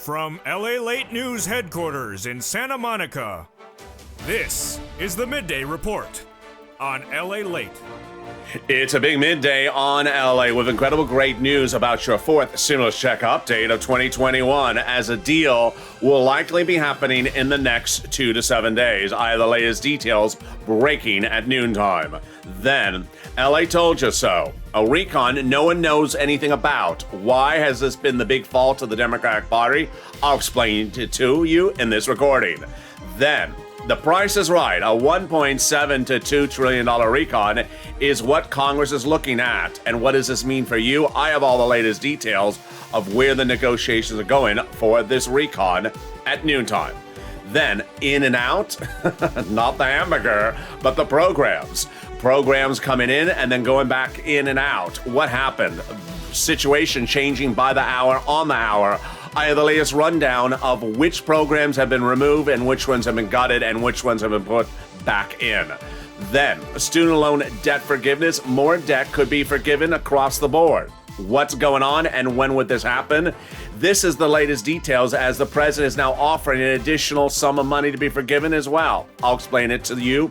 From LALATE News headquarters in Santa Monica, this is the Midday Report on LALATE. It's a big midday on LA with incredible great news about your fourth stimulus check update of 2021, as a deal will likely be happening in the next 2 to 7 days. I have the latest details breaking at noontime. Then, LA told you so. A recon no one knows anything about. Why has this been the big fault of the Democratic Party? I'll explain it to you in this recording. Then, the price is right. A $1.7 to $2 trillion recon is what Congress is looking at. And what does this mean for you? I have all the latest details of where the negotiations are going for this recon at noontime. Then, in and out, not the hamburger, but the programs. Programs coming in and then going back in and out. What happened? Situation changing by the hour, on the hour. I have the latest rundown of which programs have been removed and which ones have been gutted and which ones have been put back in. Then, student loan debt forgiveness. More debt could be forgiven across the board. What's going on and when would this happen? This is the latest details, as the president is now offering an additional sum of money to be forgiven as well. I'll explain it to you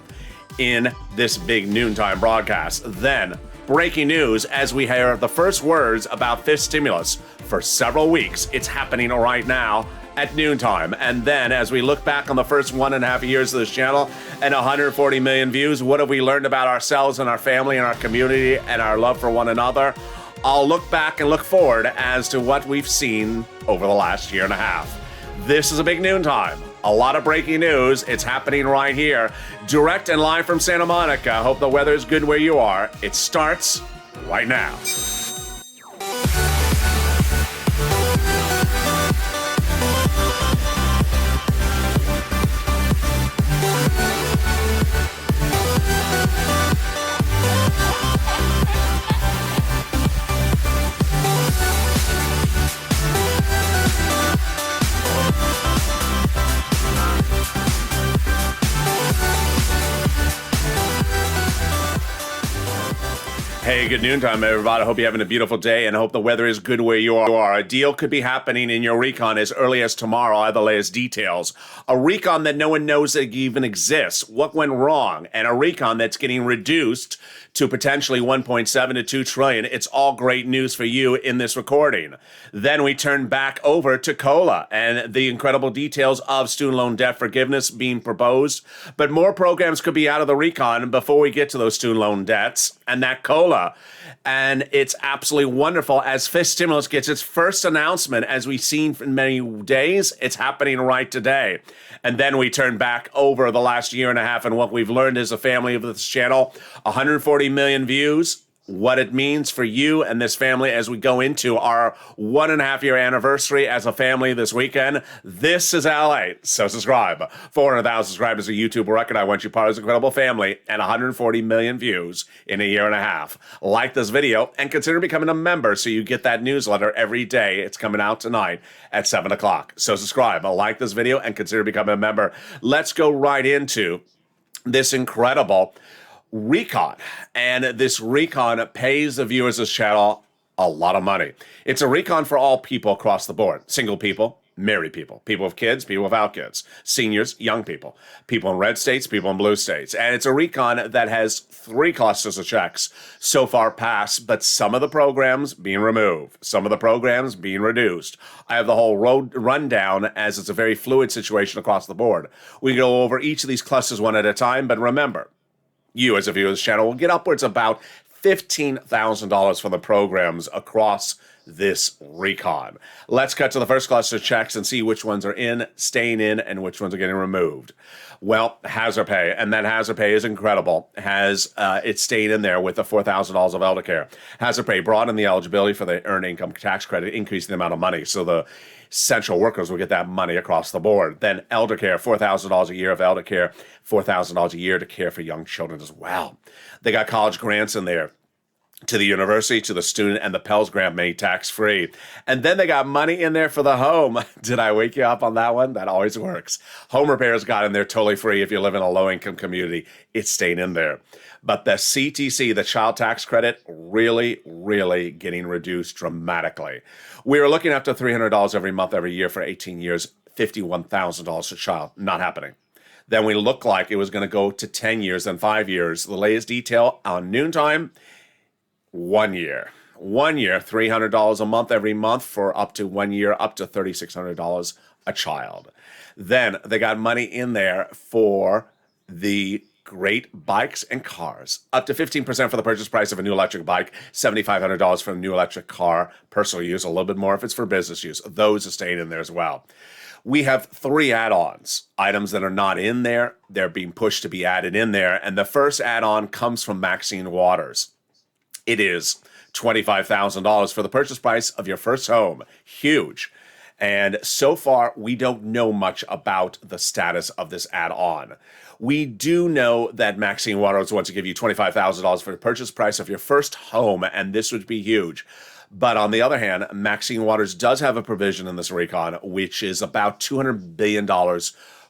in this big noontime broadcast. Then, breaking news as we hear the first words about fifth stimulus for several weeks. It's happening right now at noontime. And then as we look back on the first 1.5 years of this channel and 140 million views, what have we learned about ourselves and our family and our community and our love for one another? I'll look back and look forward as to what we've seen over the last year and a half. This is a big noontime. A lot of breaking news. It's happening right here. Direct and live from Santa Monica. Hope the weather is good where you are. It starts right now. Hey, good noontime, everybody. I hope you're having a beautiful day and I hope the weather is good where you are. A deal could be happening in your recon as early as tomorrow. I have the latest details. A recon that no one knows that even exists. What went wrong? And a recon that's getting reduced to potentially 1.7 to 2 trillion. It's all great news for you in this recording. Then we turn back over to COLA and the incredible details of student loan debt forgiveness being proposed. But more programs could be out of the recon before we get to those student loan debts and that COLA. And it's absolutely wonderful as fifth stimulus gets its first announcement, as we've seen for many days. It's happening right today. And then we turn back over the last year and a half and what we've learned as a family of this channel. 140 million views. What it means for you and this family as we go into our 1.5 year anniversary as a family this weekend. This is LA, so subscribe. 400,000 subscribers, a YouTube record. I want you part of this incredible family, and 140 million views in a year and a half. Like this video and consider becoming a member so you get that newsletter every day. It's coming out tonight at 7 o'clock. So subscribe, like this video, and consider becoming a member. Let's go right into this incredible recon, and this recon pays the viewers of this channel a lot of money. It's a recon for all people across the board. Single people, married people, people with kids, people without kids, seniors, young people, people in red states, people in blue states. And it's a recon that has 3 clusters of checks so far passed, but some of the programs being removed, some of the programs being reduced. I have the whole rundown, as it's a very fluid situation across the board. We go over each of these clusters one at a time, but remember, you as a viewer of this channel will get upwards about $15,000 from the programs across this recon. Let's cut to the first cluster of checks and see which ones are in, staying in, and which ones are getting removed. Well, hazard pay, and that hazard pay is incredible. It's staying in there with the $4,000 of elder care. Hazard pay broadened the eligibility for the earned income tax credit, increasing the amount of money. So the essential workers will get that money across the board. Then elder care, $4,000 a year of elder care, $4,000 a year to care for young children as well. They got college grants in there. to the university, to the student, and the Pell Grant made tax-free. And then they got money in there for the home. Did I wake you up on that one? That always works. Home repairs got in there totally free if you live in a low-income community. It's staying in there. But the CTC, the child tax credit, really, really getting reduced dramatically. We were looking up to $300 every month, every year for 18 years, $51,000 a child. Not happening. Then we looked like it was going to go to 10 years, then 5 years. The latest detail on Noontime, 1 year. 1 year, $300 a month every month for up to 1 year, up to $3,600 a child. Then they got money in there for the great bikes and cars. Up to 15% for the purchase price of a new electric bike, $7,500 for a new electric car, personal use, a little bit more if it's for business use. Those are staying in there as well. We have 3 add-ons, items that are not in there. They're being pushed to be added in there. And the first add-on comes from Maxine Waters. It is $25,000 for the purchase price of your first home. Huge. And so far, we don't know much about the status of this add-on. We do know that Maxine Waters wants to give you $25,000 for the purchase price of your first home, and this would be huge. But on the other hand, Maxine Waters does have a provision in this recon, which is about $200 billion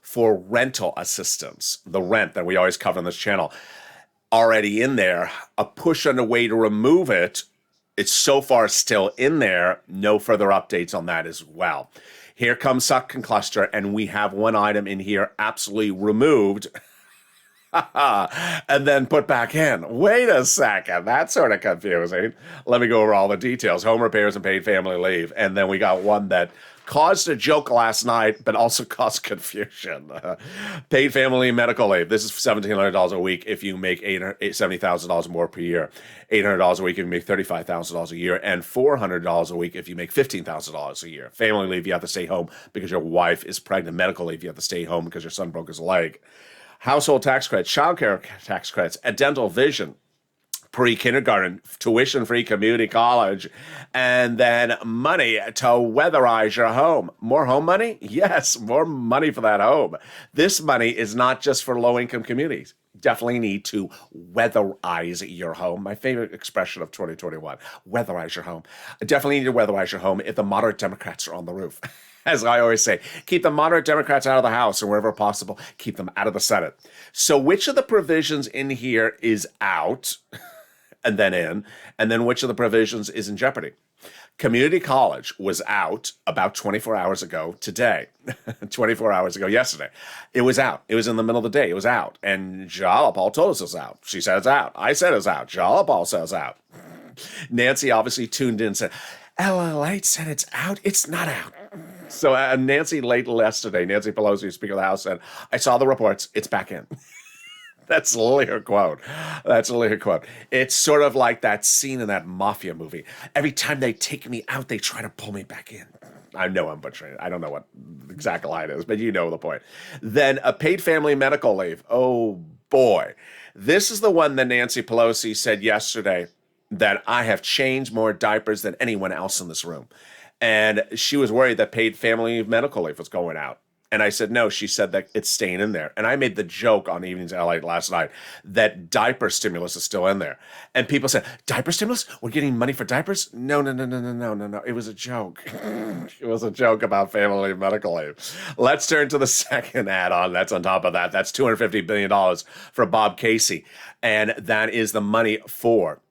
for rental assistance, the rent that we always cover on this channel. Already in there, a push underway to remove it. It's so far still in there. No further updates on that as well. Here comes Second Cluster, and we have one item in here absolutely removed and then put back in. Wait a second. That's sort of confusing. Let me go over all the details. Home repairs and paid family leave. And then we got one that caused a joke last night, but also caused confusion. Paid family medical leave. This is $1,700 a week if you make $70,000 more per year. $800 a week if you make $35,000 a year, and $400 a week if you make $15,000 a year. Family leave, you have to stay home because your wife is pregnant. Medical leave, you have to stay home because your son broke his leg. Household tax credits, child care tax credits, and dental vision. Pre-kindergarten, tuition-free community college, and then money to weatherize your home. More home money? Yes, more money for that home. This money is not just for low-income communities. Definitely need to weatherize your home. My favorite expression of 2021, weatherize your home. Definitely need to weatherize your home if the moderate Democrats are on the roof. As I always say, keep the moderate Democrats out of the House, and wherever possible, keep them out of the Senate. So which of the provisions in here is out and then in, and then which of the provisions is in jeopardy? Community college was out about 24 hours ago today. 24 hours ago yesterday. It was out. It was in the middle of the day. It was out. And Jalapal told us it's out. She said it's out. I said it's out. Jalapal says out. Nancy obviously tuned in and said, LALATE said it's out. It's not out. So Nancy late yesterday, Nancy Pelosi, Speaker of the House, said, I saw the reports. It's back in. That's literally her quote. That's literally her quote. It's sort of like that scene in that mafia movie. Every time they take me out, they try to pull me back in. I know I'm butchering it. I don't know what the exact line is, but you know the point. Then a paid family medical leave. Oh, boy. This is the one that Nancy Pelosi said yesterday that I have changed more diapers than anyone else in this room. And she was worried that paid family medical leave was going out. And I said, no, she said that it's staying in there. And I made the joke on Evenings LA last night that diaper stimulus is still in there. And people said, diaper stimulus? We're getting money for diapers? No. It was a joke. It was a joke about family medical leave. Let's turn to the second add-on that's on top of that. That's $250 billion for Bob Casey. And that is the money for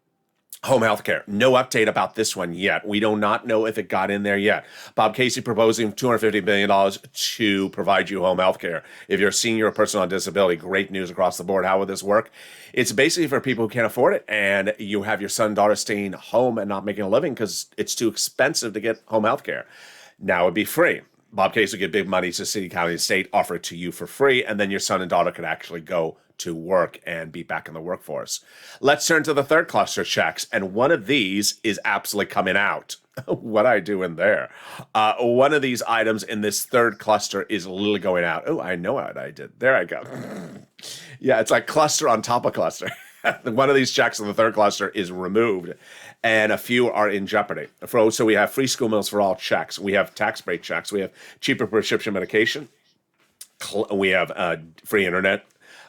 home health care. No update about this one yet. We do not know if it got in there yet. Bob Casey proposing $250 billion to provide you home health care. If you're a senior or person on disability, great news across the board. How would this work? It's basically for people who can't afford it, and you have your son and daughter staying home and not making a living because it's too expensive to get home health care. Now it'd be free. Bob Casey would give big money to city, county, and state, offer it to you for free, and then your son and daughter could actually go to work and be back in the workforce. Let's turn to the third cluster checks, and one of these is absolutely coming out. What I do in there. One of these items in this third cluster is literally going out. Oh, I know what I did. There I go. Yeah, it's like cluster on top of cluster. One of these checks in the third cluster is removed, and a few are in jeopardy. So we have free school meals for all checks. We have tax break checks. We have cheaper prescription medication. We have free internet.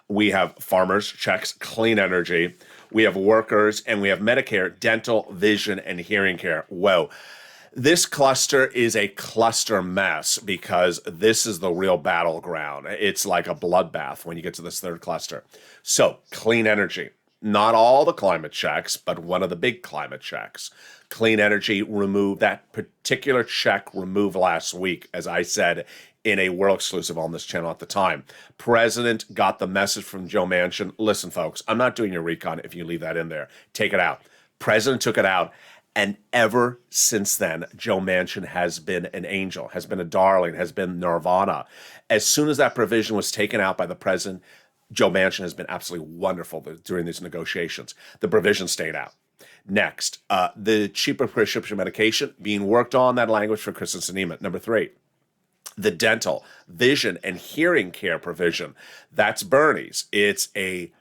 We have farmers checks, clean energy. we have workers, and we have Medicare, dental, vision, and hearing care. Whoa. This cluster is a cluster mess because this is the real battleground. It's like a bloodbath when you get to this third cluster. So, clean energy. Not all the climate checks, but one of the big climate checks. Clean energy removed that particular check removed last week, as I said in a world exclusive on this channel at the time. President got the message from Joe Manchin. Listen, folks, I'm not doing your recon if you leave that in there. Take it out. President took it out. And ever since then, Joe Manchin has been an angel, has been a darling, has been nirvana. As soon as that provision was taken out by the president, Joe Manchin has been absolutely wonderful during these negotiations. The provision stayed out. Next, the cheaper prescription medication being worked on, that language for Kristen Sinema. Number 3, the dental, vision, and hearing care provision. That's Bernie's. It's a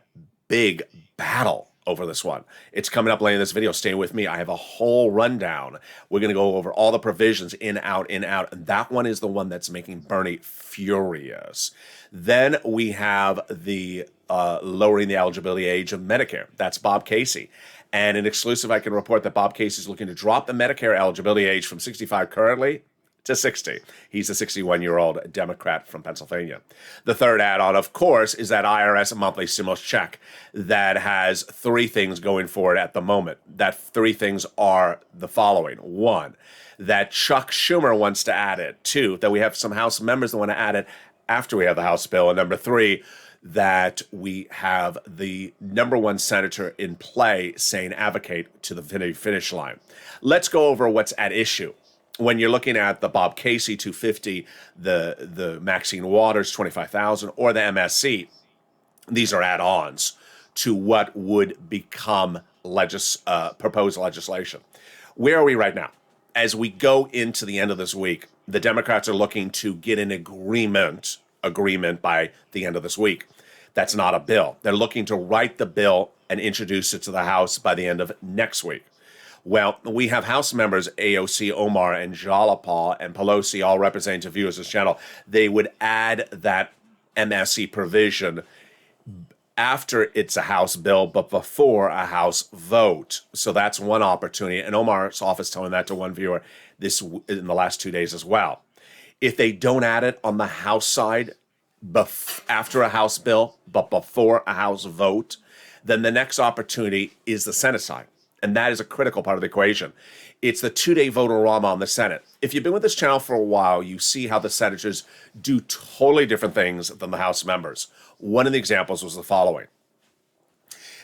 big battle over this one. It's coming up later in this video. Stay with me. I have a whole rundown. We're going to go over all the provisions in, out, in, out. And that one is the one that's making Bernie furious. Then we have the lowering the eligibility age of Medicare. That's Bob Casey. And in exclusive, I can report that Bob Casey is looking to drop the Medicare eligibility age from 65 currently to 60. He's a 61-year-old Democrat from Pennsylvania. The third add-on, of course, is that IRS monthly stimulus check that has 3 things going for it at the moment. That 3 things are the following. 1, that Chuck Schumer wants to add it. 2, that we have some House members that want to add it after we have the House bill. And number 3, that we have the number 1 senator in play saying advocate to the finish line. Let's go over what's at issue. When you're looking at the Bob Casey 250, the Maxine Waters 25,000, or the MSC, these are add-ons to what would become proposed legislation. Where are we right now? As we go into the end of this week, the Democrats are looking to get an agreement by the end of this week. That's not a bill. They're looking to write the bill and introduce it to the House by the end of next week. Well, we have House members AOC, Omar, and Jalapal, and Pelosi all representing to viewers of this channel. They would add that MSC provision after it's a House bill, but before a House vote. So that's one opportunity. And Omar's office telling that to one viewer in the last 2 days as well. If they don't add it on the House side after a House bill, but before a House vote, then the next opportunity is the Senate side. And that is a critical part of the equation. It's the 2-day vote-a-rama on the Senate. If you've been with this channel for a while, you see how the senators do totally different things than the House members. One of the examples was the following.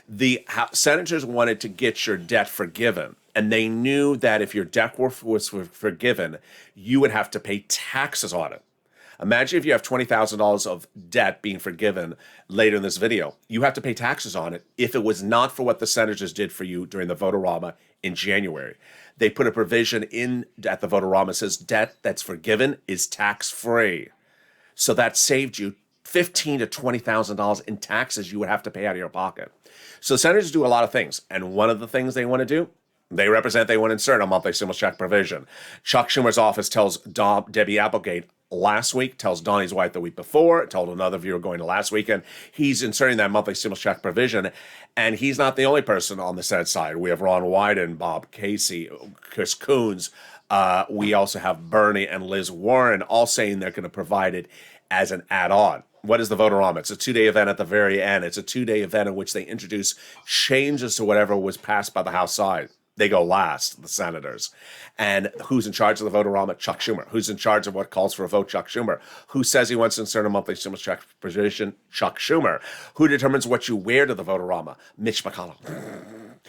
The senators wanted to get your debt forgiven, and they knew that if your debt was forgiven, you would have to pay taxes on it. Imagine if you have $20,000 of debt being forgiven later in this video. You have to pay taxes on it if it was not for what the senators did for you during the vote-a-rama in January. They put a provision in at the vote-a-rama that says debt that's forgiven is tax-free. So that saved you $15,000 to $20,000 in taxes you would have to pay out of your pocket. So the senators do a lot of things, and one of the things they want to do, they want to insert a monthly stimulus check provision. Chuck Schumer's office tells Debbie Applegate last week, tells Donnie's wife the week before, told another viewer going to last weekend, he's inserting that monthly stimulus check provision, and he's not the only person on the Senate side. We have Ron Wyden, Bob Casey, Chris Coons. We also have Bernie and Liz Warren all saying they're going to provide it as an add-on. What is the vote-a-rama? It's a 2-day event at the very end. It's a 2-day event in which they introduce changes to whatever was passed by the House side. They go last, the senators. And who's in charge of the vote-a-rama? Chuck Schumer. Who's in charge of what calls for a vote? Chuck Schumer. Who says he wants to insert a monthly stimulus check provision? Chuck Schumer. Who determines what you wear to the vote-a-rama? Mitch McConnell.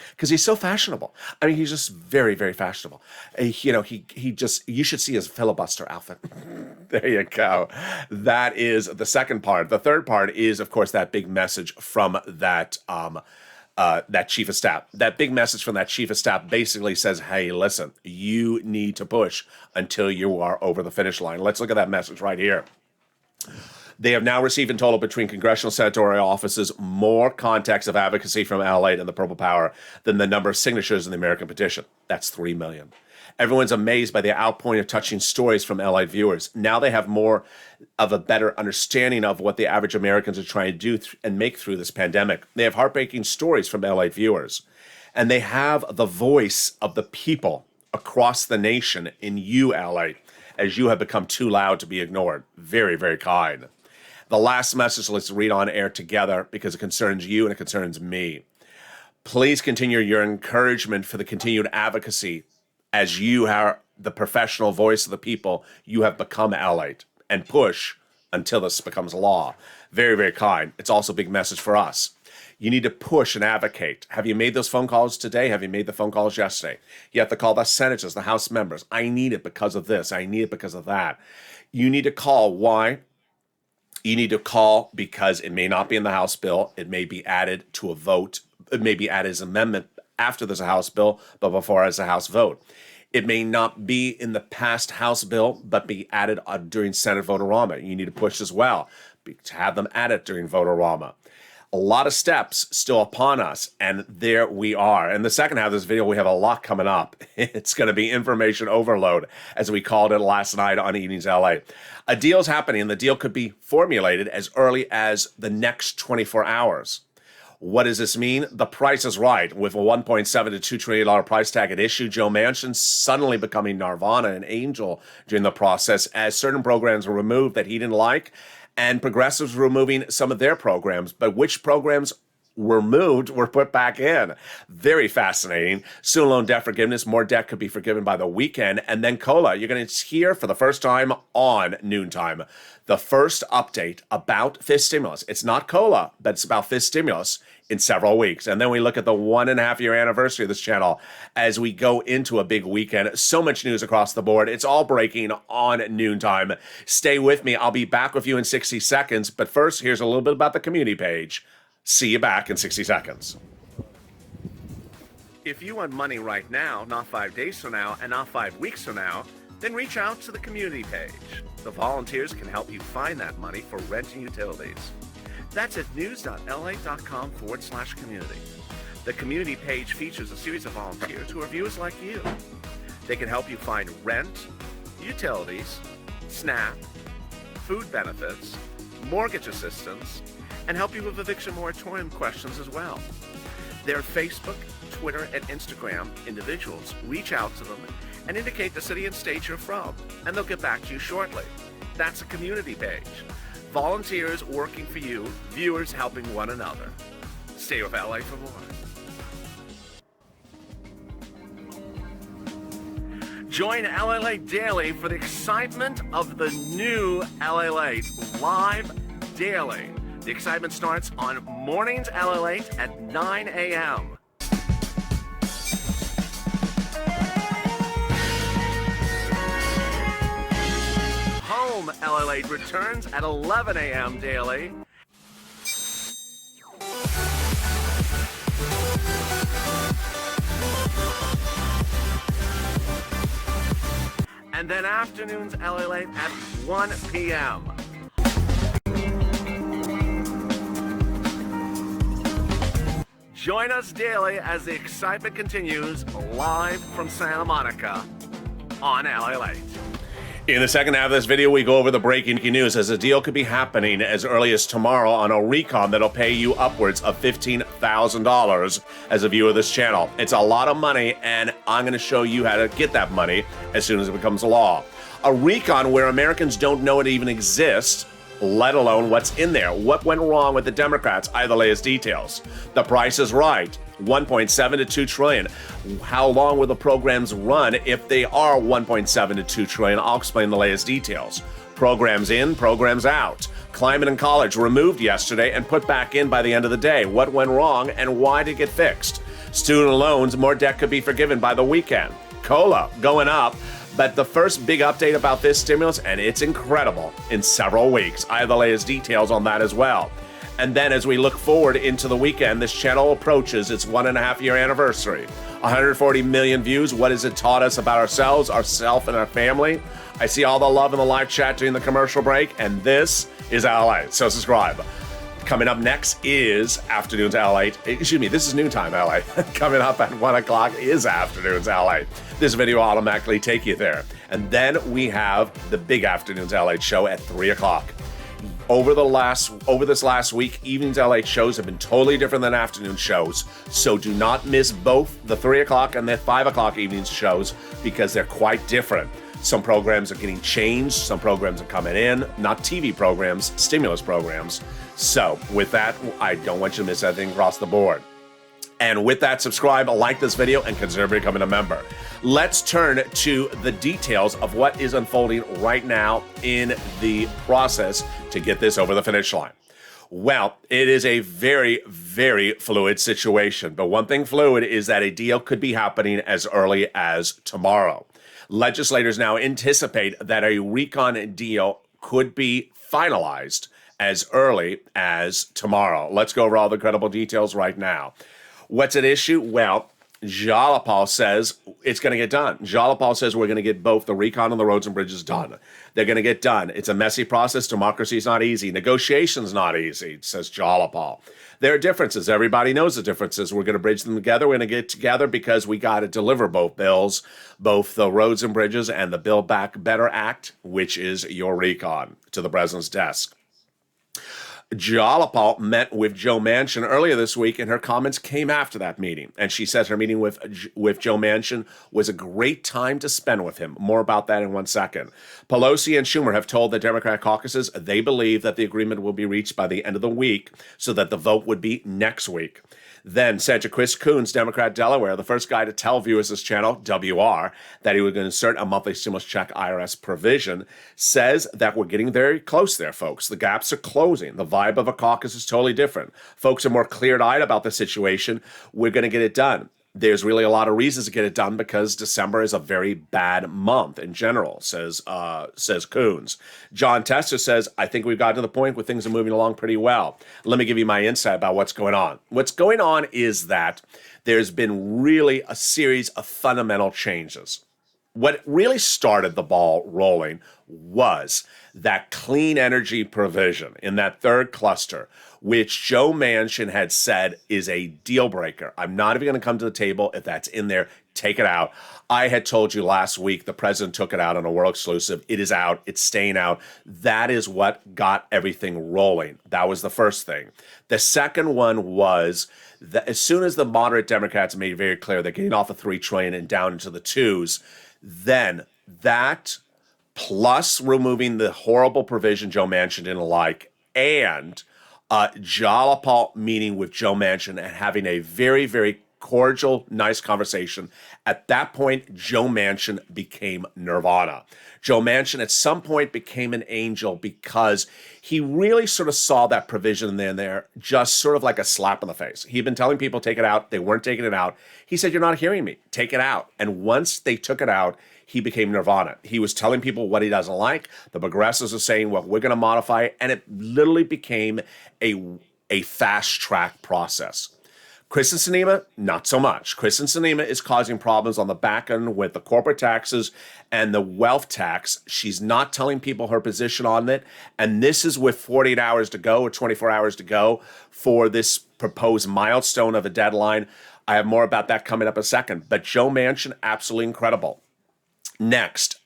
Because he's so fashionable. I mean, he's just very, very fashionable. He just, you should see his filibuster outfit. There you go. That is the second part. The third part is, of course, that big message from that chief of staff. That big message from that chief of staff basically says, hey, listen, you need to push until you are over the finish line. Let's look at that message right here. They have now received in total between congressional senatorial offices more contacts of advocacy from LALATE and the Purple Power than the number of signatures in the American petition. That's 3 million. Everyone's amazed by the outpouring of touching stories from LALATE viewers. Now they have more of a better understanding of what the average Americans are trying to do and make through this pandemic. They have heartbreaking stories from LALATE viewers. And they have the voice of the people across the nation in you, LALATE, as you have become too loud to be ignored. Very, very kind. The last message, let's read on air together because it concerns you and it concerns me. Please continue your encouragement for the continued advocacy as you are the professional voice of the people. You have become LALATE, and push until this becomes law. Very, very kind. It's also a big message for us. You need to push and advocate. Have you made those phone calls today? Have you made the phone calls yesterday? You have to call the senators, the House members. I need it because of this. I need it because of that. You need to call. Why? You need to call because it may not be in the House bill. It may be added to a vote. It may be added as an amendment after there's a House bill, but before as a House vote. It may not be in the past House bill, but be added during Senate vote-a-rama. You need to push as well to have them added during vote-a-rama. A lot of steps still upon us, and there we are. In the second half of this video, we have a lot coming up. It's going to be information overload, as we called it last night on Evenings LA. A deal's happening, and the deal could be formulated as early as the next 24 hours. What does this mean? The price is right. With a $1.7 to $2 trillion price tag at issue, Joe Manchin suddenly becoming Nirvana, an angel during the process, as certain programs were removed that he didn't like, and progressives were removing some of their programs. But which programs were moved were put back in? Very fascinating. Student loan debt forgiveness. More debt could be forgiven by the weekend. And then COLA. You're going to hear for the first time on Noontime the first update about fifth stimulus. It's not COLA, but it's about fifth stimulus in several weeks. And then we look at the 1.5-year anniversary of this channel as we go into a big weekend. So much news across the board. It's all breaking on Noontime. Stay with me. I'll be back with you in 60 seconds. But first, here's a little bit about the community page. See you back in 60 seconds. If you want money right now, not 5 days from now, and not 5 weeks from now, then reach out to the community page. The volunteers can help you find that money for rent and utilities. That's at news.lalate.com/community. The community page features a series of volunteers who are viewers like you. They can help you find rent, utilities, SNAP, food benefits, mortgage assistance, and help you with eviction moratorium questions as well. Their Facebook, Twitter, and Instagram individuals reach out to them and indicate the city and state you're from, and they'll get back to you shortly. That's a community page. Volunteers working for you, viewers helping one another. Stay with LA for more. Join LALATE Daily for the excitement of the new LALATE live daily. The excitement starts on mornings LALATE at 9 a.m. Home LALATE returns at 11 a.m. daily. And then afternoons LALATE at 1 p.m. Join us daily as the excitement continues live from Santa Monica on LALATE. In the second half of this video, we go over the breaking news as a deal could be happening as early as tomorrow on a RECON that'll pay you upwards of $15,000 as a viewer of this channel. It's a lot of money, and I'm going to show you how to get that money as soon as it becomes law. A RECON where Americans don't know it even exists, let alone what's in there. What went wrong with the Democrats? I have the latest details. The price is right. 1.7 to 2 trillion. How long will the programs run if they are 1.7 to 2 trillion? I'll explain the latest details. Programs in, programs out. Climate and college removed yesterday and put back in by the end of the day. What went wrong and why did it get fixed? Student loans, more debt could be forgiven by the weekend. COLA going up. But the first big update about this stimulus, and it's incredible, in several weeks. I have the latest details on that as well. And then as we look forward into the weekend, this channel approaches its 1.5-year anniversary. 140 million views. What has it taught us about ourselves, ourself, and our family? I see all the love in the live chat during the commercial break, and this is LALATE, so subscribe. Coming up next is Afternoons LALATE. Excuse me, this is Noontime LALATE. Coming up at 1 o'clock is Afternoons LALATE. This video will automatically take you there. And then we have the big Afternoons LALATE show at 3 o'clock. Over this last week, evenings LA shows have been totally different than afternoon shows. So do not miss both the 3 o'clock and the 5 o'clock evenings shows because they're quite different. Some programs are getting changed. Some programs are coming in, not TV programs, stimulus programs. So with that, I don't want you to miss anything across the board. And with that, subscribe, like this video, and consider becoming a member. Let's turn to the details of what is unfolding right now in the process to get this over the finish line. Well, it is a very, very fluid situation. But one thing fluid is that a deal could be happening as early as tomorrow. Legislators now anticipate that a RECON deal could be finalized as early as tomorrow. Let's go over all the credible details right now. What's at issue? Well, Jalapal says it's going to get done. Jalapal says we're going to get both the RECON and the roads and bridges done. They're going to get done. It's a messy process. Democracy is not easy. Negotiation's not easy, says Jalapal. There are differences. Everybody knows the differences. We're going to bridge them together. We're going to get together because we got to deliver both bills, both the roads and bridges and the Build Back Better Act, which is your RECON, to the president's desk. Jalapal met with Joe Manchin earlier this week, and her comments came after that meeting. And she says her meeting with Joe Manchin was a great time to spend with him. More about that in 1 second. Pelosi and Schumer have told the Democrat caucuses they believe that the agreement will be reached by the end of the week so that the vote would be next week. Then Senator Chris Coons, Democrat Delaware, the first guy to tell viewers this channel, WR, that he was going to insert a monthly stimulus check IRS provision, says that we're getting very close there, folks. The gaps are closing. The vibe of a caucus is totally different. Folks are more clear-eyed about the situation. We're going to get it done. There's really a lot of reasons to get it done because December is a very bad month in general, says Coons. John Tester says, I think we've gotten to the point where things are moving along pretty well. Let me give you my insight about what's going on. What's going on is that there's been really a series of fundamental changes. What really started the ball rolling was that clean energy provision in that third cluster, which Joe Manchin had said is a deal breaker. I'm not even going to come to the table if that's in there. Take it out. I had told you last week the president took it out on a world exclusive. It is out. It's staying out. That is what got everything rolling. That was the first thing. The second one was that as soon as the moderate Democrats made it very clear they're getting off the $3 trillion and down into the 2s, then that plus removing the horrible provision Joe Manchin didn't like and Jalapal meeting with Joe Manchin and having a very, very cordial, nice conversation. At that point, Joe Manchin became Nirvana. Joe Manchin at some point became an angel because he really sort of saw that provision in there just sort of like a slap in the face. He'd been telling people, take it out. They weren't taking it out. He said, you're not hearing me. Take it out. And once they took it out, he became Nirvana. He was telling people what he doesn't like. The progressives are saying, well, we're going to modify it. And it literally became a fast track process. Kristen Sinema, not so much. Kristen Sinema is causing problems on the back end with the corporate taxes and the wealth tax. She's not telling people her position on it. And this is with 48 hours to go or 24 hours to go for this proposed milestone of a deadline. I have more about that coming up in a second. But Joe Manchin, absolutely incredible. Next,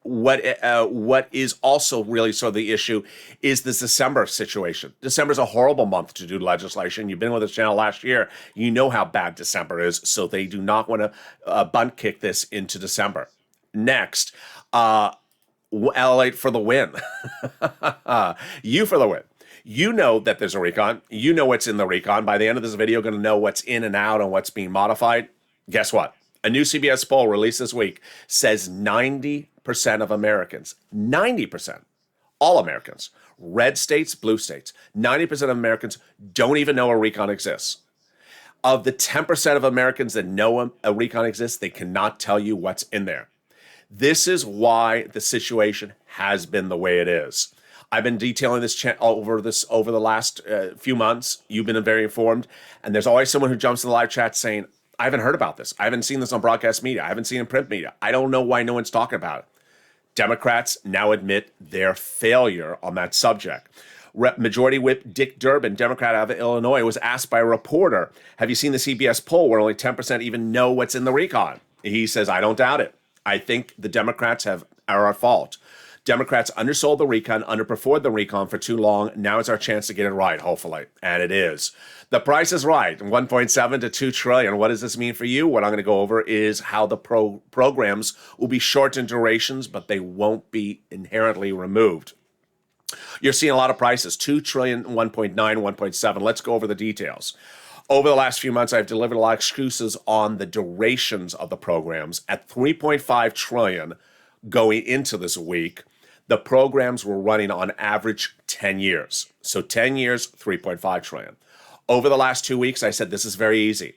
what is also really sort of the issue is this December situation. December is a horrible month to do legislation. You've been with this channel last year. You know how bad December is, so they do not want to bunt kick this into December. Next, LALATE for the win. You for the win. You know that there's a RECON. You know what's in the RECON. By the end of this video, you're going to know what's in and out and what's being modified. Guess what? A new CBS poll released this week says 90% of Americans, 90%, all Americans, red states, blue states, 90% of Americans don't even know a RECON exists. Of the 10% of Americans that know a RECON exists, they cannot tell you what's in there. This is why the situation has been the way it is. I've been detailing this over the last few months. You've been very informed, and there's always someone who jumps in the live chat saying, I haven't heard about this. I haven't seen this on broadcast media. I haven't seen it in print media. I don't know why no one's talking about it. Democrats now admit their failure on that subject. Majority Whip Dick Durbin, Democrat out of Illinois, was asked by a reporter, have you seen the CBS poll where only 10% even know what's in the recon? He says, I don't doubt it. I think the Democrats are at fault. Democrats undersold the recon, underperformed the recon for too long. Now is our chance to get it right, hopefully. And it is. The price is right, 1.7 to 2 trillion. What does this mean for you? What I'm going to go over is how the programs will be short in durations, but they won't be inherently removed. You're seeing a lot of prices, 2 trillion, 1.9, 1.7. Let's go over the details. Over the last few months, I've delivered a lot of excuses on the durations of the programs. At 3.5 trillion going into this week, the programs were running on average 10 years. So 10 years, 3.5 trillion. Over the last 2 weeks, I said this is very easy.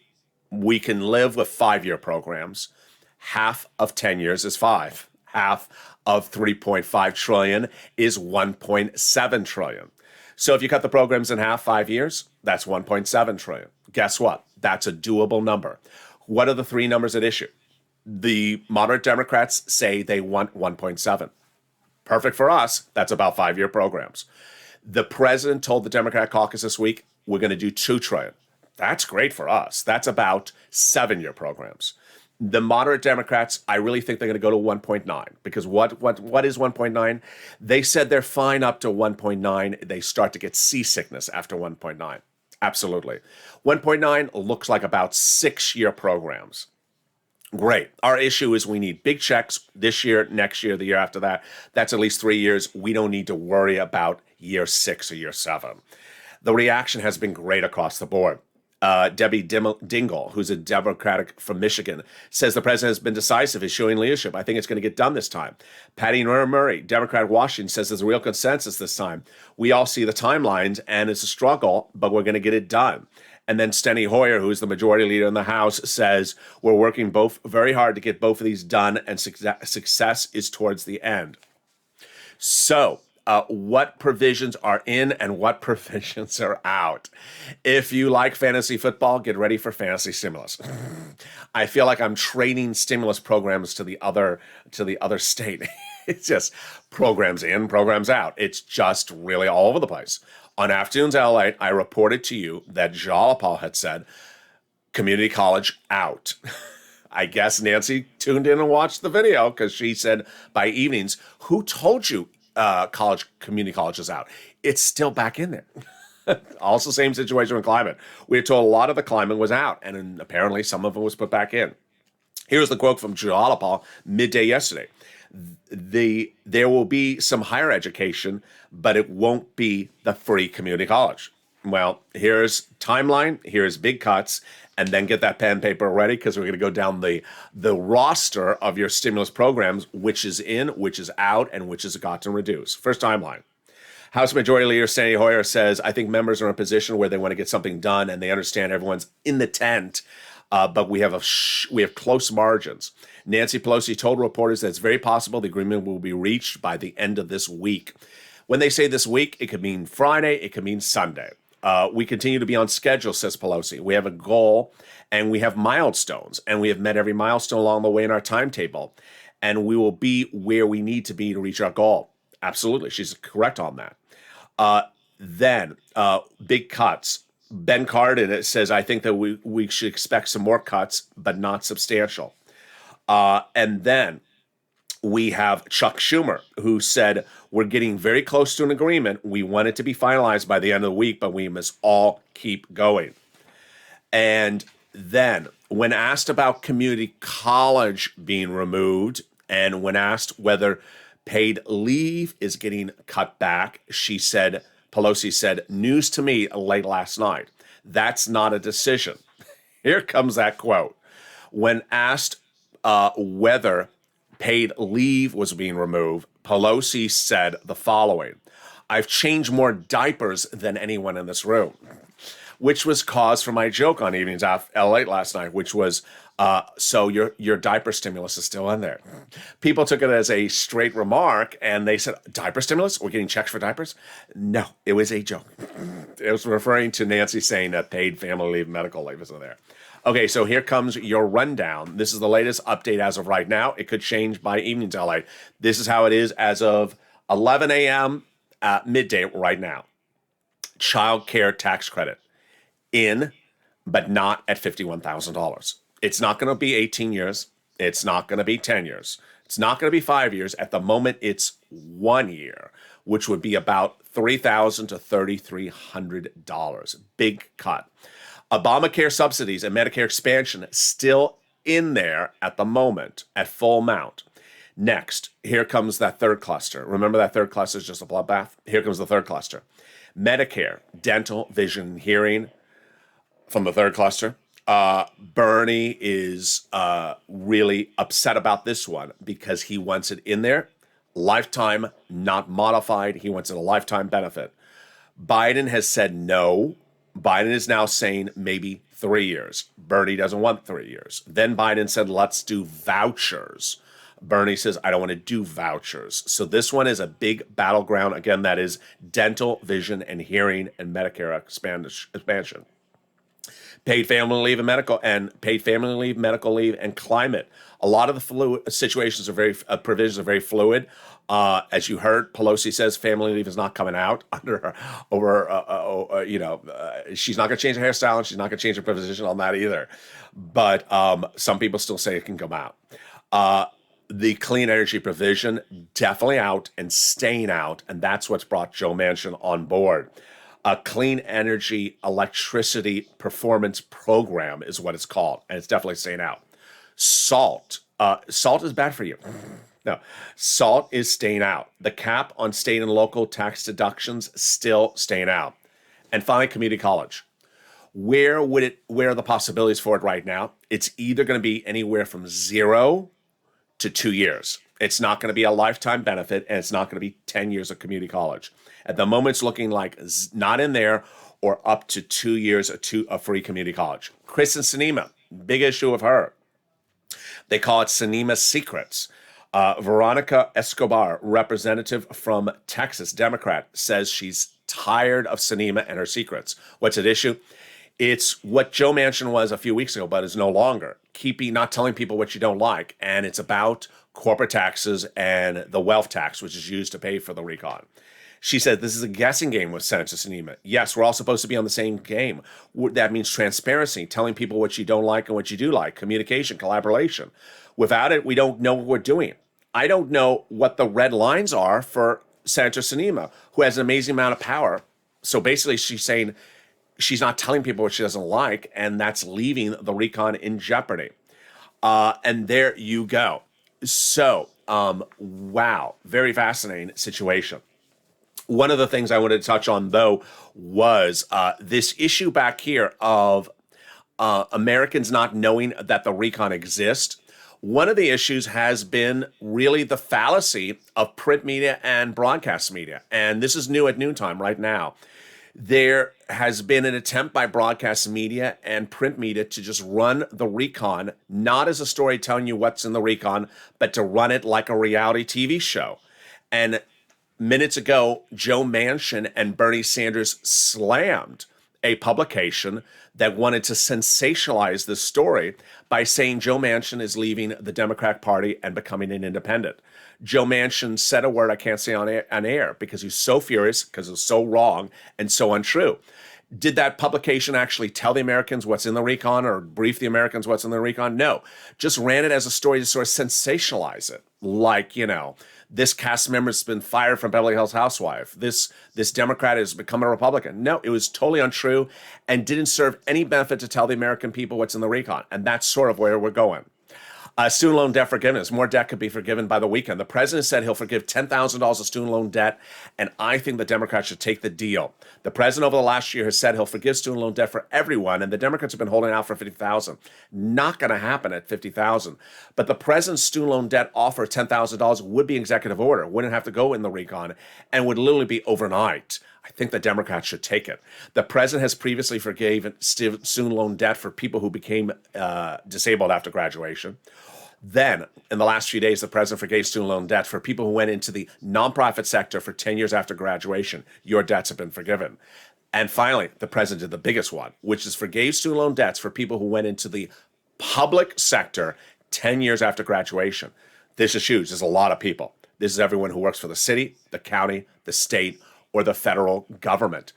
We can live with 5-year programs. Half of 10 years is 5. Half of 3.5 trillion is 1.7 trillion. So if you cut the programs in half, 5 years, that's 1.7 trillion. Guess what? That's a doable number. What are the three numbers at issue? The moderate Democrats say they want 1.7. Perfect for us. That's about 5-year programs. The president told the Democrat caucus this week, we're going to do 2 trillion. That's great for us. That's about 7-year programs. The moderate Democrats, I really think they're going to go to 1.9 because what is 1.9? They said they're fine up to 1.9. They start to get seasickness after 1.9. Absolutely. 1.9 looks like about 6-year programs. Great. Our issue is we need big checks this year, next year, the year after that. That's at least 3 years. We don't need to worry about year 6 or year 7. The reaction has been great across the board. Debbie Dingell, who's a Democratic from Michigan, says the president has been decisive. He's showing leadership. I think it's going to get done this time. Patty Murray, Democrat of Washington, says there's a real consensus this time. We all see the timelines, and it's a struggle, but we're going to get it done. And then Steny Hoyer, who's the majority leader in the House, says we're working both very hard to get both of these done, and success is towards the end. So, what provisions are in and what provisions are out? If you like fantasy football, get ready for fantasy stimulus. I feel like I'm trading stimulus programs to the other state. It's just programs in, programs out. It's just really all over the place. On Afternoons LALATE, I reported to you that Jalapal had said, community college out. I guess Nancy tuned in and watched the video because she said by evenings, who told you community college is out? It's still back in there. Also, same situation with climate. We were told a lot of the climate was out, and then apparently some of it was put back in. Here's the quote from Jalapal midday yesterday. There will be some higher education, but it won't be the free community college. Well, here's timeline, here's big cuts, and then get that pen and paper ready because we're going to go down the roster of your stimulus programs, which is in, which is out, and which has got to reduce. First timeline. House Majority Leader Steny Hoyer says, I think members are in a position where they want to get something done and they understand everyone's in the tent, but we have close margins. Nancy Pelosi told reporters that it's very possible the agreement will be reached by the end of this week. When they say this week, it could mean Friday, it could mean Sunday. We continue to be on schedule, says Pelosi. We have a goal and we have milestones, and we have met every milestone along the way in our timetable, and we will be where we need to be to reach our goal. Absolutely. She's correct on that. Then big cuts. Ben Cardin says, I think that we should expect some more cuts, but not substantial. And then we have Chuck Schumer, who said, we're getting very close to an agreement. We want it to be finalized by the end of the week, but we must all keep going. And then when asked about community college being removed, and when asked whether paid leave is getting cut back, Pelosi said, news to me late last night. That's not a decision. Here comes that quote. When asked whether paid leave was being removed, Pelosi said the following: I've changed more diapers than anyone in this room, which was cause for my joke on Evenings Off LA last night, which was, so your diaper stimulus is still in there. People took it as a straight remark, and they said, diaper stimulus? We're getting checks for diapers? No, it was a joke. It was referring to Nancy saying that paid family leave, medical leave isn't there. Okay, so here comes your rundown. This is the latest update as of right now. It could change by evening to LA. This is how it is as of 11 a.m. Midday right now. Child care tax credit in, but not at $51,000. It's not going to be 18 years. It's not going to be 10 years. It's not going to be 5 years. At the moment, it's 1 year, which would be about $3,000 to $3,300. Big cut. Obamacare subsidies and Medicare expansion still in there at the moment at full amount. Next, here comes that third cluster. Remember that third cluster is just a bloodbath? Here comes the third cluster. Medicare, dental, vision, hearing from the third cluster. Bernie is really upset about this one because he wants it in there. Lifetime, not modified. He wants it a lifetime benefit. Biden has said no. Biden is now saying maybe 3 years. Bernie doesn't want 3 years. Then Biden said, let's do vouchers. Bernie says, I don't want to do vouchers. So this one is a big battleground. Again, that is dental, vision, and hearing and Medicare expansion. Paid family leave and medical leave, and climate. A lot of the situations are provisions are very fluid. As you heard, Pelosi says family leave is not coming out she's not going to change her hairstyle and she's not going to change her position on that either. But some people still say it can come out. The clean energy provision definitely out and staying out, and that's what's brought Joe Manchin on board. A clean energy electricity performance program is what it's called, and it's definitely staying out. Salt is bad for you. No, salt is staying out. The cap on state and local tax deductions still staying out. And finally, community college. Where are the possibilities for it right now? It's either going to be anywhere from 0 to 2 years. It's not going to be a lifetime benefit, and it's not going to be 10 years of community college. At the moment, it's looking like not in there or up to 2 years of free community college. Kristen Sinema, big issue of her. They call it Sinema Secrets. Veronica Escobar, representative from Texas, Democrat, says she's tired of Sinema and her secrets. What's at issue? It's what Joe Manchin was a few weeks ago, but is no longer. Not telling people what you don't like. And it's about corporate taxes and the wealth tax, which is used to pay for the recon. She said this is a guessing game with Senator Sinema. Yes, we're all supposed to be on the same game. That means transparency, telling people what you don't like and what you do like, communication, collaboration. Without it, we don't know what we're doing. I don't know what the red lines are for Senator Sinema, who has an amazing amount of power. So basically, she's saying she's not telling people what she doesn't like, and that's leaving the recon in jeopardy. And there you go. So, wow, very fascinating situation. One of the things I wanted to touch on, though, was this issue back here of Americans not knowing that the recon exists. One of the issues has been really the fallacy of print media and broadcast media. And this is new at noontime right now. There has been an attempt by broadcast media and print media to just run the recon, not as a story telling you what's in the recon, but to run it like a reality TV show. And minutes ago, Joe Manchin and Bernie Sanders slammed a publication that wanted to sensationalize this story by saying Joe Manchin is leaving the Democratic Party and becoming an independent. Joe Manchin said a word I can't say on air because he's so furious, because it's so wrong and so untrue. Did that publication actually tell the Americans what's in the recon or brief the Americans what's in the recon? No. Just ran it as a story to sort of sensationalize it. Like, this cast member's been fired from Beverly Hills Housewife. This Democrat has become a Republican. No, it was totally untrue and didn't serve any benefit to tell the American people what's in the recon. And that's sort of where we're going. Student loan debt forgiveness. More debt could be forgiven by the weekend. The president said he'll forgive $10,000 of student loan debt, and I think the Democrats should take the deal. The president over the last year has said he'll forgive student loan debt for everyone, and the Democrats have been holding out for $50,000. Not going to happen at $50,000. But the president's student loan debt offer, $10,000, would be executive order, wouldn't have to go in the recon, and would literally be overnight. I think the Democrats should take it. The president has previously forgiven student loan debt for people who became disabled after graduation. Then, in the last few days, the president forgave student loan debt for people who went into the nonprofit sector for 10 years after graduation. Your debts have been forgiven. And finally, the president did the biggest one, which is forgave student loan debts for people who went into the public sector 10 years after graduation. This is huge. There's a lot of people. This is everyone who works for the city, the county, the state, or the federal government.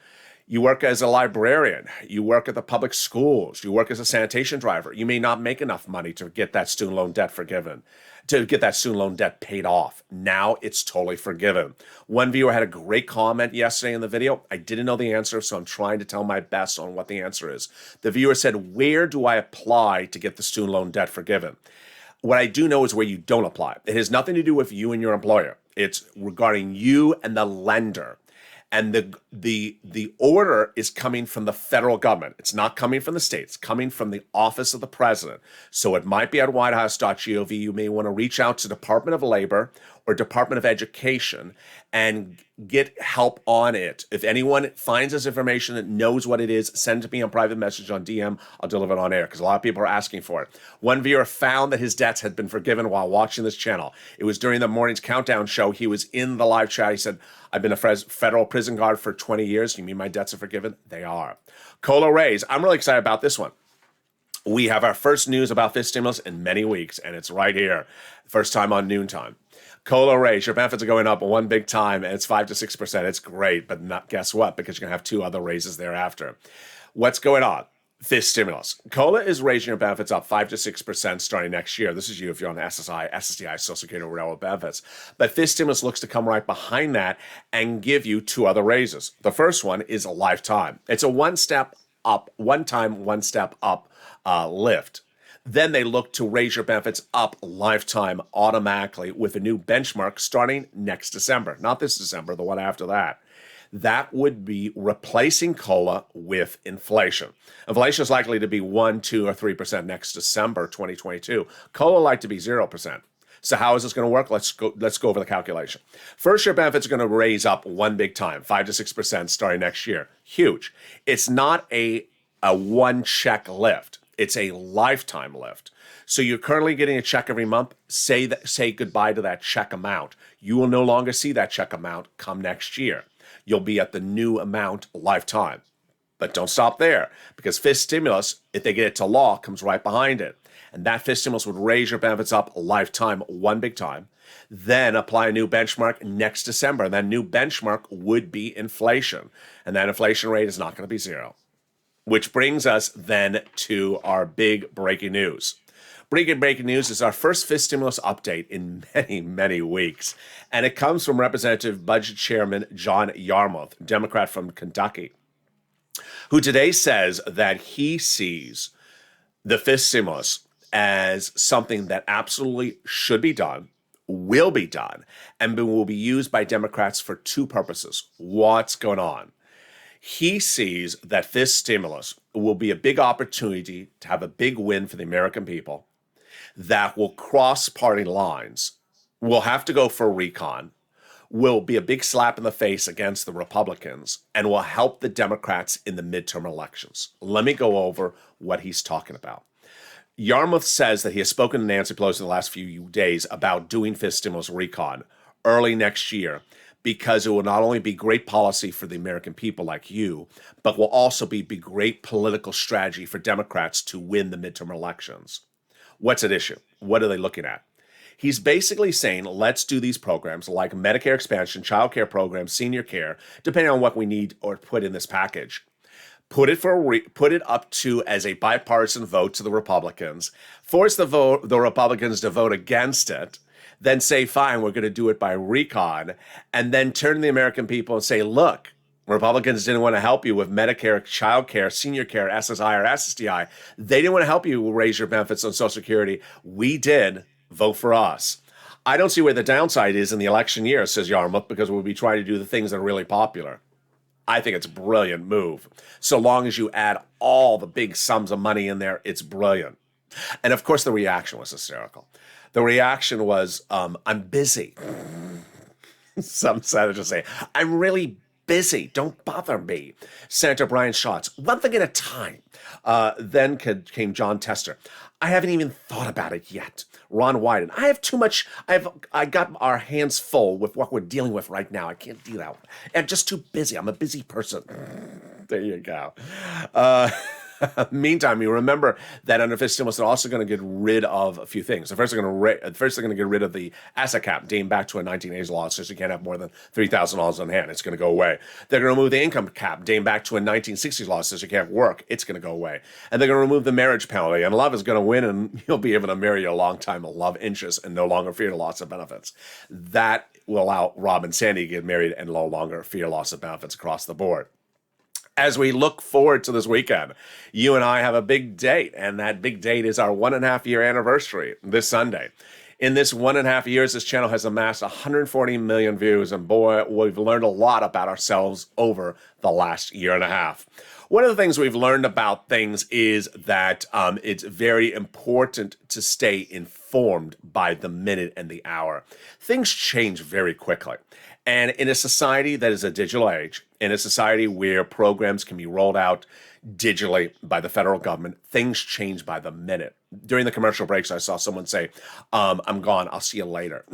You work as a librarian, you work at the public schools, you work as a sanitation driver. You may not make enough money to get that student loan debt forgiven, to get that student loan debt paid off. Now it's totally forgiven. One viewer had a great comment yesterday in the video. I didn't know the answer, so I'm trying to tell my best on what the answer is. The viewer said, where do I apply to get the student loan debt forgiven? What I do know is where you don't apply. It has nothing to do with you and your employer. It's regarding you and the lender. And the order is coming from the federal government. It's not coming from the state. It's coming from the office of the president. So it might be at whitehouse.gov. You may want to reach out to Department of Labor or Department of Education and get help on it. If anyone finds this information that knows what it is, send it to me on private message on DM. I'll deliver it on air because a lot of people are asking for it. One viewer found that his debts had been forgiven while watching this channel. It was during the morning's countdown show. He was in the live chat. He said, I've been a federal prison guard for 20 years. You mean my debts are forgiven? They are. Cola Rays. I'm really excited about this one. We have our first news about this stimulus in many weeks, and it's right here. First time on noontime. Cola raise, your benefits are going up one big time, and it's 5 to 6%. It's great, but not, guess what? Because you're going to have two other raises thereafter. What's going on? This stimulus. COLA is raising your benefits up 5 to 6% starting next year. This is you if you're on SSI, SSDI, Social Security, or Railroad benefits. But this stimulus looks to come right behind that and give you two other raises. The first one is a lifetime. It's a one step up lift. Then they look to raise your benefits up lifetime automatically with a new benchmark starting next December. Not this December, the one after that. That would be replacing COLA with inflation. Inflation is likely to be 1, 2, or 3% next December 2022. COLA like to be 0%. So how is this going to work? Let's go over the calculation. First, your benefits are going to raise up one big time, 5 to 6% starting next year. Huge. It's not a one check lift. It's a lifetime lift. So you're currently getting a check every month. Say goodbye to that check amount. You will no longer see that check amount come next year. You'll be at the new amount lifetime. But don't stop there, because FIST stimulus, if they get it to law, comes right behind it. And that FIST stimulus would raise your benefits up lifetime one big time, then apply a new benchmark next December. And that new benchmark would be inflation. And that inflation rate is not going to be 0. Which brings us then to our big breaking news. Breaking news is our first FIST stimulus update in many, many weeks. And it comes from Representative Budget Chairman John Yarmouth, Democrat from Kentucky, who today says that he sees the FIST stimulus as something that absolutely should be done, will be done, and will be used by Democrats for two purposes. What's going on? He sees that this stimulus will be a big opportunity to have a big win for the American people that will cross party lines, will have to go for a recon, will be a big slap in the face against the Republicans, and will help the Democrats in the midterm elections. Let me go over what he's talking about. Yarmouth says that he has spoken to Nancy Pelosi in the last few days about doing FIST stimulus recon early next year, because it will not only be great policy for the American people like you, but will also be great political strategy for Democrats to win the midterm elections. What's at issue? What are they looking at? He's basically saying, let's do these programs like Medicare expansion, child care programs, senior care, depending on what we need or put in this package. Put it up to as a bipartisan vote to the Republicans, force the Republicans to vote against it, then say, fine, we're going to do it by recon, and then turn to the American people and say, look, Republicans didn't want to help you with Medicare, child care, senior care, SSI or SSDI. They didn't want to help you raise your benefits on Social Security. We did. Vote for us. I don't see where the downside is in the election year, says Yarmouth, because we'll be trying to do the things that are really popular. I think it's a brilliant move. So long as you add all the big sums of money in there, it's brilliant. And of course, the reaction was hysterical. The reaction was, I'm busy. Some senators say, I'm really busy. Don't bother me. Senator Brian Schatz, one thing at a time. Then came John Tester. I haven't even thought about it yet. Ron Wyden, I have too much. I got our hands full with what we're dealing with right now. I can't do that. I'm just too busy. I'm a busy person. There you go. Uh, Meantime, you remember that under fiscal stimulus, they're also going to get rid of a few things. First, they're going to get rid of the asset cap, dating back to a 1980s law, so you can't have more than $3,000 on hand. It's going to go away. They're going to remove the income cap, dating back to a 1960s law, so you can't work. It's going to go away. And they're going to remove the marriage penalty, and love is going to win, and you'll be able to marry your longtime love interest and no longer fear loss of benefits. That will allow Rob and Sandy to get married and no longer fear loss of benefits across the board. As we look forward to this weekend, you and I have a big date, and that big date is our 1.5 year anniversary this Sunday. In this 1.5 years, this channel has amassed 140 million views, and boy, we've learned a lot about ourselves over the last year and a half. One of the things we've learned about things is that it's very important to stay informed by the minute and the hour. Things change very quickly. And in a society that is a digital age, in a society where programs can be rolled out digitally by the federal government, things change by the minute. During the commercial breaks, I saw someone say, I'm gone, I'll see you later.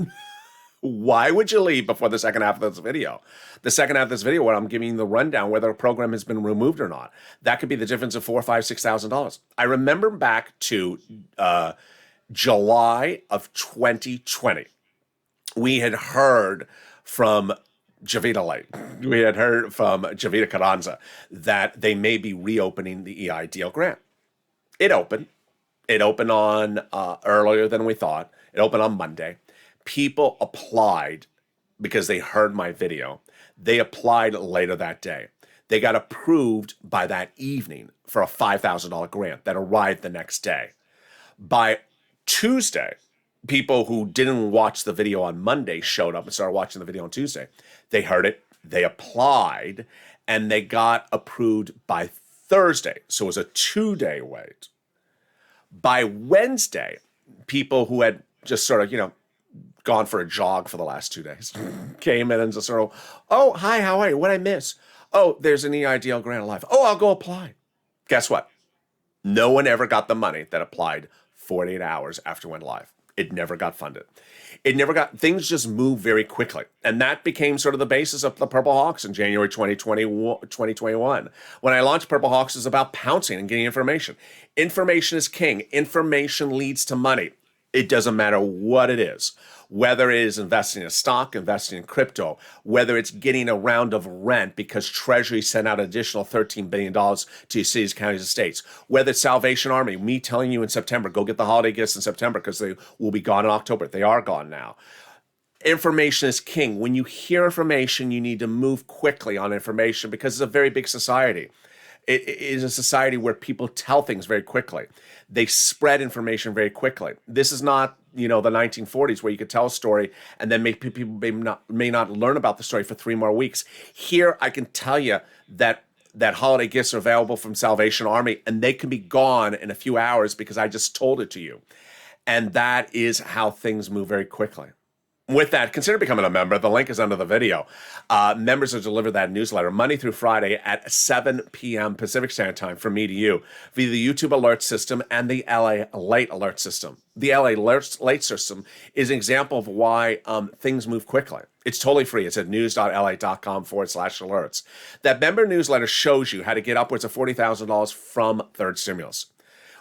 Why would you leave before the second half of this video? The second half of this video, where I'm giving you the rundown whether a program has been removed or not. That could be the difference of $4,000, $5,000, $6,000. I remember back to July of 2020, we had heard from LALATE. We had heard from Javita Carranza that they may be reopening the EIDL grant. It opened. It opened on earlier than we thought. It opened on Monday. People applied because they heard my video. They applied later that day. They got approved by that evening for a $5,000 grant that arrived the next day. By Tuesday, people who didn't watch the video on Monday showed up and started watching the video on Tuesday. They heard it, they applied, and they got approved by Thursday. So it was a 2-day wait. By Wednesday, people who had just sort of, gone for a jog for the last 2 days came in and just sort of, oh, hi, how are you? What'd I miss? Oh, there's an EIDL grant live. Oh, I'll go apply. Guess what? No one ever got the money that applied 48 hours after it went live. It never got funded. Things just move very quickly. And that became sort of the basis of the Purple Hawks in January 2021. When I launched Purple Hawks, it was about pouncing and getting information. Information is king. Information leads to money. It doesn't matter what it is. Whether it is investing in a stock, investing in crypto, whether it's getting a round of rent because Treasury sent out additional $13 billion to your cities, counties, and states, whether it's Salvation Army, me telling you in September, go get the holiday gifts in September because they will be gone in October. They are gone now. Information is king. When you hear information, you need to move quickly on information because it's a very big society. It is a society where people tell things very quickly. They spread information very quickly. This is not, the 1940s where you could tell a story and then people may not learn about the story for 3 more weeks. Here, I can tell you that holiday gifts are available from Salvation Army and they can be gone in a few hours because I just told it to you. And that is how things move very quickly. With that, consider becoming a member. The link is under the video. Members are delivered that newsletter Monday through Friday at 7 p.m. Pacific Standard Time from me to you via the YouTube alert system and the LALATE alert system. The LALATE system is an example of why things move quickly. It's totally free. It's at news.la.com/alerts. That member newsletter shows you how to get upwards of $40,000 from third stimulus.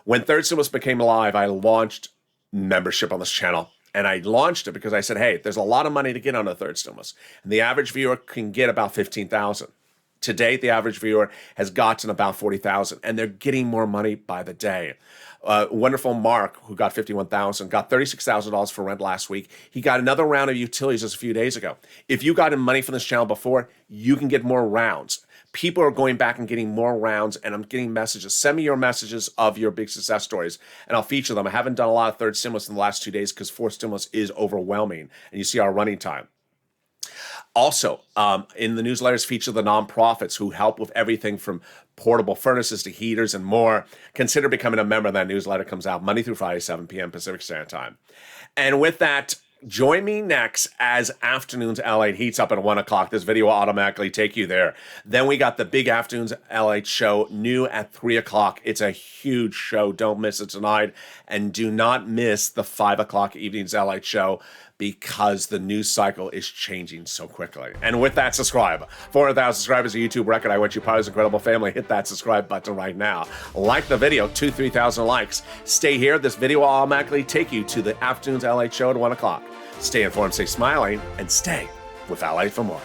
When third stimulus became live, I launched membership on this channel. And I launched it because I said, hey, there's a lot of money to get on a third stimulus. And the average viewer can get about $15,000. To date, the average viewer has gotten about $40,000, and they're getting more money by the day. Wonderful Mark, who got $51,000, got $36,000 for rent last week. He got another round of utilities just a few days ago. If you got in money from this channel before, you can get more rounds. People are going back and getting more rounds, and I'm getting messages. Send me your messages of your big success stories, and I'll feature them. I haven't done a lot of third stimulus in the last 2 days because fourth stimulus is overwhelming, and you see our running time. Also, in the newsletters feature the nonprofits who help with everything from portable furnaces to heaters and more. Consider becoming a member. That newsletter comes out Monday through Friday, 7 p.m. Pacific Standard Time. And with that, join me next as Afternoons LA heats up at 1 o'clock. This video will automatically take you there. Then we got the big Afternoons LA show new at 3 o'clock. It's a huge show. Don't miss it tonight. And do not miss the 5 o'clock Evenings LA show because the news cycle is changing so quickly. And with that, subscribe. 400,000 subscribers, a YouTube record. I want you part of this incredible family. Hit that subscribe button right now. Like the video, 2,000-3,000 likes. Stay here. This video will automatically take you to the afternoon's LA show at 1 o'clock. Stay informed, stay smiling, and stay with LA for more.